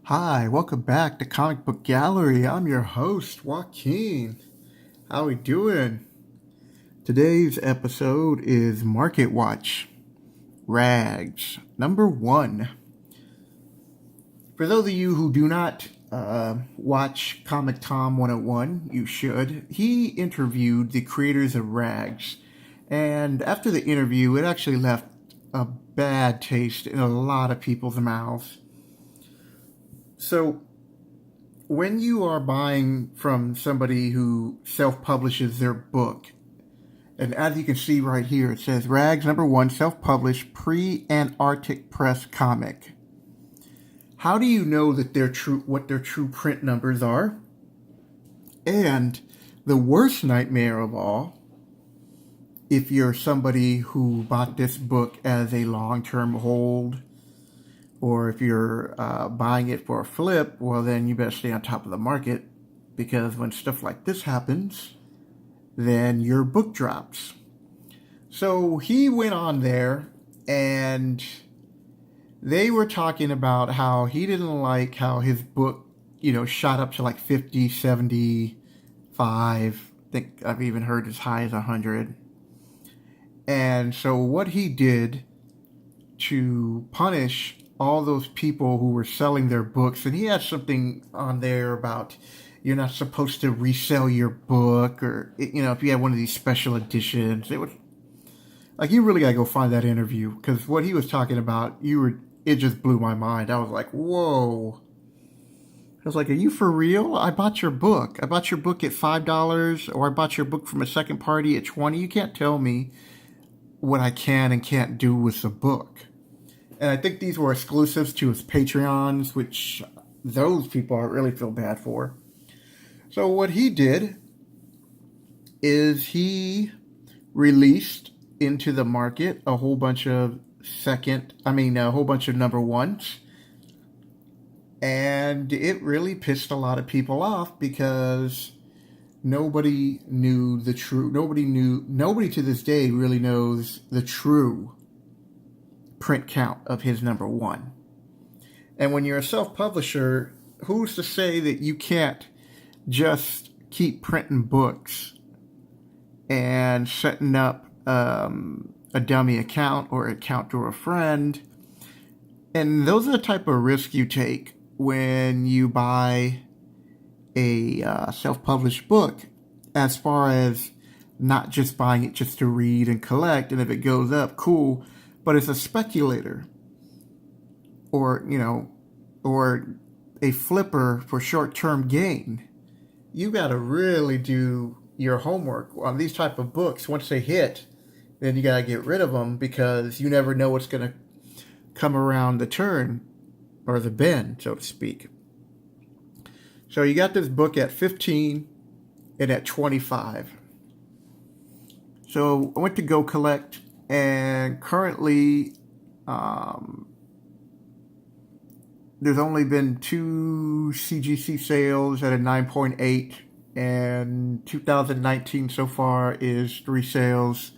Hi, welcome back to Comic Book Gallery. I'm your host, Joaquin. How we doing? Today's episode is Market Watch, Rags, number 1. For those of you who do not watch Comic Tom 101, you should. He interviewed the creators of Rags, and after the interview, it actually left a bad taste in a lot of people's mouths. So, when you are buying from somebody who self-publishes their book, and as you can see right here, it says Rags number 1, self-published pre-Antarctic press comic. How do you know that what their true print numbers are? And the worst nightmare of all, if you're somebody who bought this book as a long-term hold, or if you're buying it for a flip, well, then you better stay on top of the market, because when stuff like this happens, then your book drops. So he went on there, and they were talking about how he didn't like how his book, shot up to like 50, 75. I think I've even heard as high as 100. And so what he did to punish all those people who were selling their books, and he had something on there about you're not supposed to resell your book, or if you had one of these special editions, it would like, you really gotta go find that interview, because what he was talking about, it just blew my mind. I was like, whoa. I was like, are you for real? I bought your book. I bought your book at $5, or I bought your book from a second party at $20. You can't tell me what I can and can't do with the book. And I think these were exclusives to his Patreons, which those people I really feel bad for. So what he did is he released into the market a whole bunch of number ones. And it really pissed a lot of people off, because nobody to this day really knows the true print count of his number 1. And when you're a self-publisher, who's to say that you can't just keep printing books and setting up a dummy account or account to a friend? And those are the type of risk you take when you buy a self-published book, as far as not just buying it just to read and collect, and if it goes up, cool. But as a speculator, or a flipper for short-term gain, you got to really do your homework on these type of books. Once they hit, then you got to get rid of them, because you never know what's going to come around the turn, or the bend, so to speak. So you got this book at 15 and at 25. So I went to go collect, and currently there's only been 2 CGC sales at a 9.8, and 2019 so far is 3 sales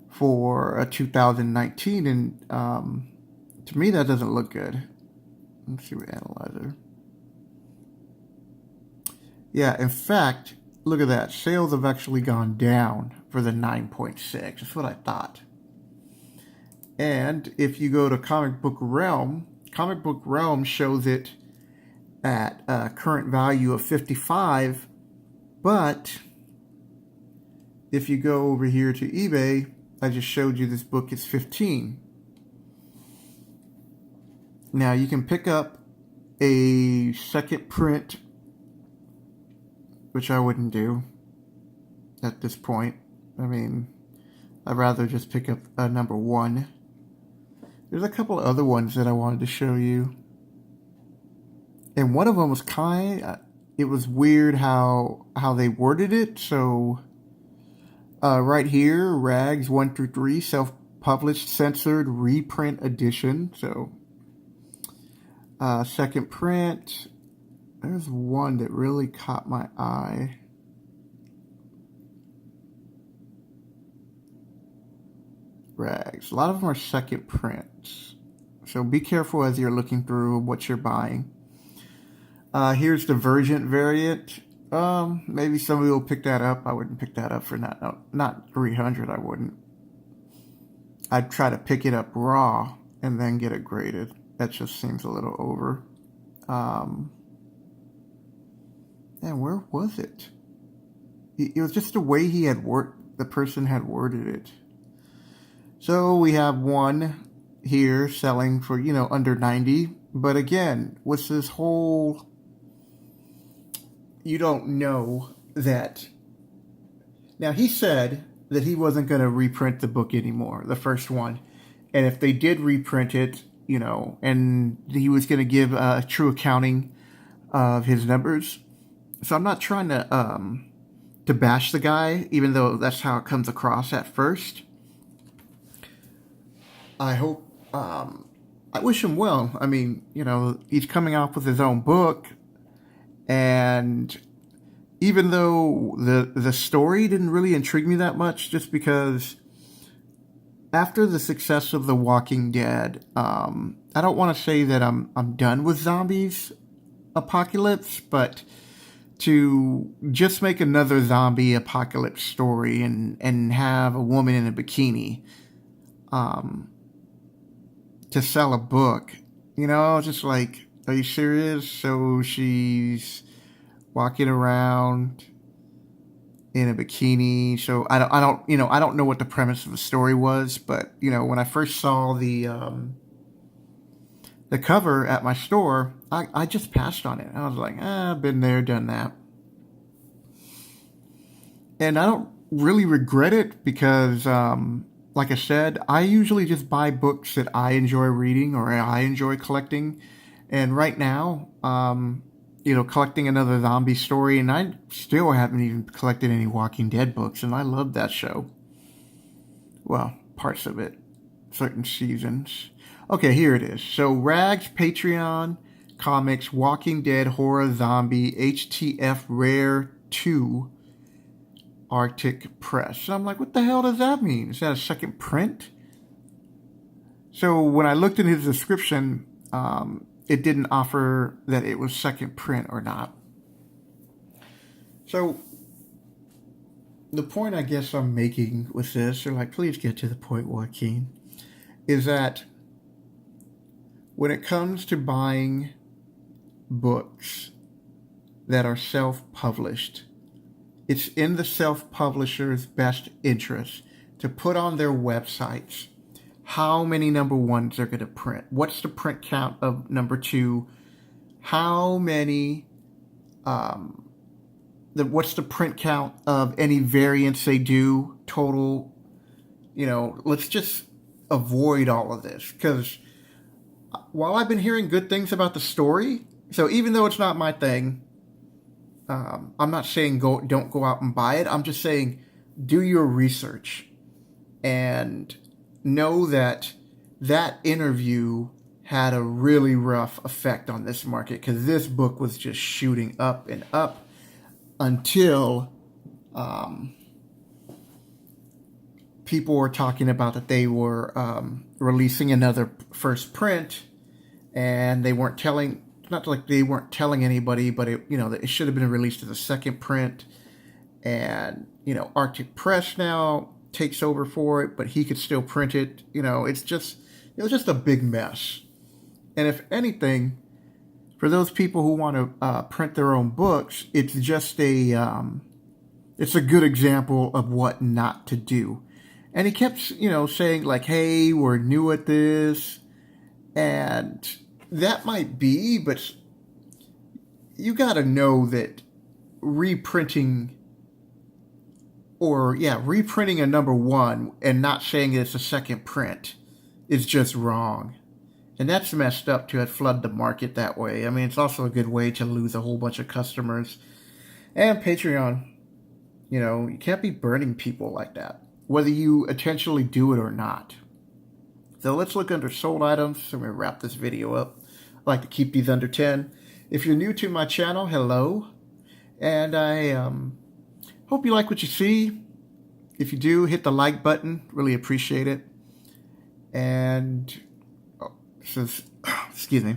for a 2019, and to me that doesn't look good. Let's see what analyzer. Yeah, in fact, look at that. Sales have actually gone down for the 9.6. That's what I thought. And if you go to Comic Book Realm shows it at a current value of 55. But if you go over here to eBay, I just showed you this book is 15. Now you can pick up a second print, which I wouldn't do at this point. I mean, I'd rather just pick up a number 1. There's a couple of other ones that I wanted to show you. And one of them was it was weird how they worded it. So, right here, Rags 1 through 3, self-published, censored, reprint edition. So, second print. There's one that really caught my eye. Rags. A lot of them are second prints. So be careful as you're looking through what you're buying. Here's the Virgin variant. Maybe somebody will pick that up. I wouldn't pick that up for not 300. I wouldn't. I'd try to pick it up raw and then get it graded. That just seems a little over. And where was it? It was just the way he had the person had worded it. So we have one here selling for, under 90. But again, what's this whole, you don't know that. Now, he said that he wasn't going to reprint the book anymore, the first one. And if they did reprint it, and he was going to give a true accounting of his numbers. So I'm not trying to bash the guy, even though that's how it comes across at first. I hope, I wish him well. I mean, he's coming out with his own book, and even though the story didn't really intrigue me that much, just because after the success of The Walking Dead, I don't want to say that I'm done with zombies apocalypse, but to just make another zombie apocalypse story and have a woman in a bikini to sell a book, just like, are you serious? So she's walking around in a bikini. So I don't know what the premise of the story was, but when I first saw the cover at my store, I just passed on it. I was like, I've been there, done that. And I don't really regret it because, like I said, I usually just buy books that I enjoy reading or I enjoy collecting. And right now, collecting another zombie story, and I still haven't even collected any Walking Dead books, and I love that show. Well, parts of it, certain seasons. Okay, here it is. So, Rags, Patreon, Comics, Walking Dead, Horror, Zombie, HTF Rare 2, Arctic Press. And I'm like, what the hell does that mean? Is that a second print? So, when I looked in his description, it didn't offer that it was second print or not. So, the point I guess I'm making with this, or like, please get to the point, Joaquin, is that when it comes to buying books that are self-published, it's in the self-publisher's best interest to put on their websites how many number ones they're going to print. What's the print count of number two? How many, what's the print count of any variants they do total? Let's just avoid all of this, because while I've been hearing good things about the story, so even though it's not my thing, I'm not saying don't go out and buy it. I'm just saying do your research and know that interview had a really rough effect on this market, because this book was just shooting up and up until people were talking about that they were releasing another first print, and they weren't telling, not like they weren't telling anybody, but it should have been released as a second print. And Arctic Press now takes over for it, but he could still print it. It was just a big mess. And if anything, for those people who want to print their own books, it's just it's a good example of what not to do. And he kept, saying like, hey, we're new at this. And that might be, but you got to know that reprinting a number one and not saying it's a second print is just wrong. And that's messed up to flood the market that way. I mean, it's also a good way to lose a whole bunch of customers. And Patreon, you can't be burning people like that, whether you intentionally do it or not. So let's look under sold items. So I'm going to wrap this video up. I like to keep these under 10. If you're new to my channel, hello. And I hope you like what you see. If you do, hit the like button. Really appreciate it. And, excuse me.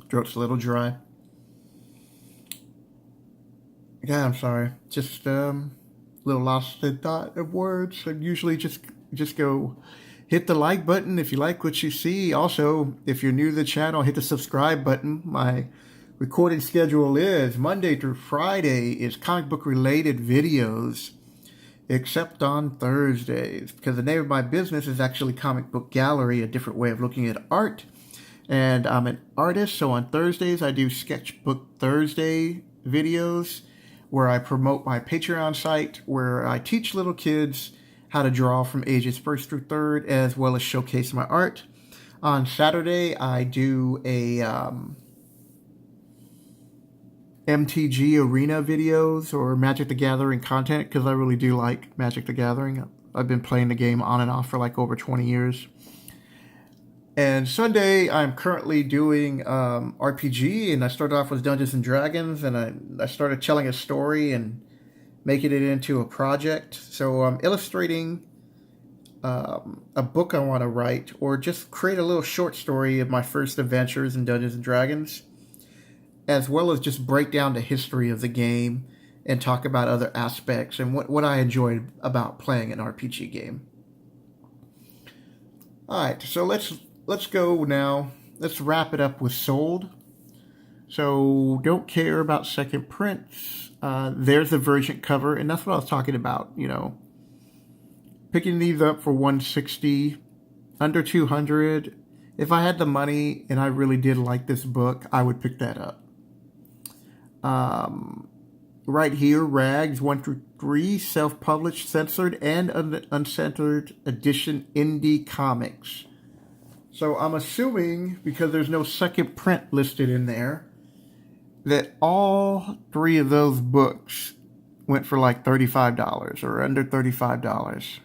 Throat's a little dry. Yeah, I'm sorry. Just a little lost in thought of words. I usually just go hit the like button if you like what you see. Also, if you're new to the channel, hit the subscribe button. My recording schedule is Monday through Friday is comic book related videos, except on Thursdays, because the name of my business is actually Comicbook Gallery, a different way of looking at art. And I'm an artist, so on Thursdays I do Sketchbook Thursday videos where I promote my Patreon site, where I teach little kids how to draw from ages 1st through 3rd, as well as showcase my art. On Saturday, I do a MTG Arena videos or Magic the Gathering content, because I really do like Magic the Gathering. I've been playing the game on and off for like over 20 years. And Sunday, I'm currently doing RPG, and I started off with Dungeons and Dragons, and I started telling a story and making it into a project. So I'm illustrating a book I want to write, or just create a little short story of my first adventures in Dungeons and Dragons, as well as just break down the history of the game and talk about other aspects and what I enjoyed about playing an RPG game. All right, so let's go now. Let's wrap it up with Sold. So don't care about second prints. There's the Vergent cover, and that's what I was talking about, you know. Picking these up for $160, under $200. If I had the money and I really did like this book, I would pick that up. Right here, Rags 1 through 3, self-published, censored, and uncensored edition indie comics. So I'm assuming, because there's no second print listed in there, that all 3 of those books went for like $35 or under $35.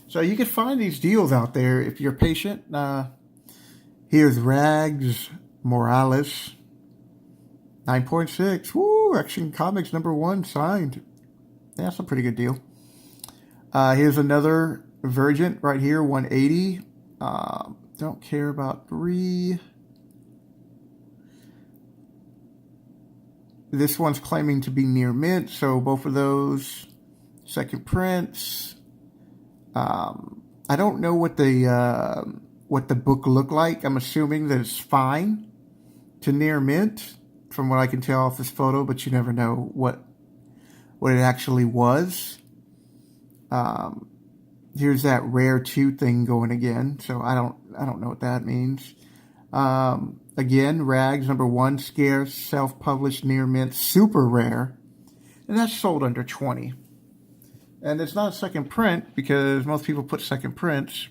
So you can find these deals out there if you're patient. Here's Rags Morales, 9.6. Woo, Action Comics #1 signed. Yeah, that's a pretty good deal. Here's another Vergent right here, 180. Don't care about 3. This one's claiming to be near mint, so both of those second prints. I don't know what the book looked like. I'm assuming that it's fine to near mint, from what I can tell off this photo, but you never know what it actually was. Here's that rare 2 thing going again, so I don't know what that means. Again, Rags #1, scarce, self-published, near mint, super rare, and that's sold under $20. And it's not a second print, because most people put second prints.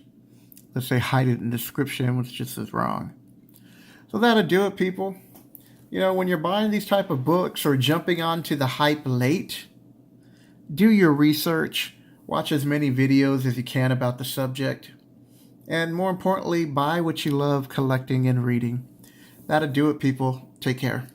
Let's say hide it in the description, which just is wrong. So that'll do it, people. You know, when you're buying these type of books or jumping onto the hype late, do your research. Watch as many videos as you can about the subject. And more importantly, buy what you love collecting and reading. That'll do it, people. Take care.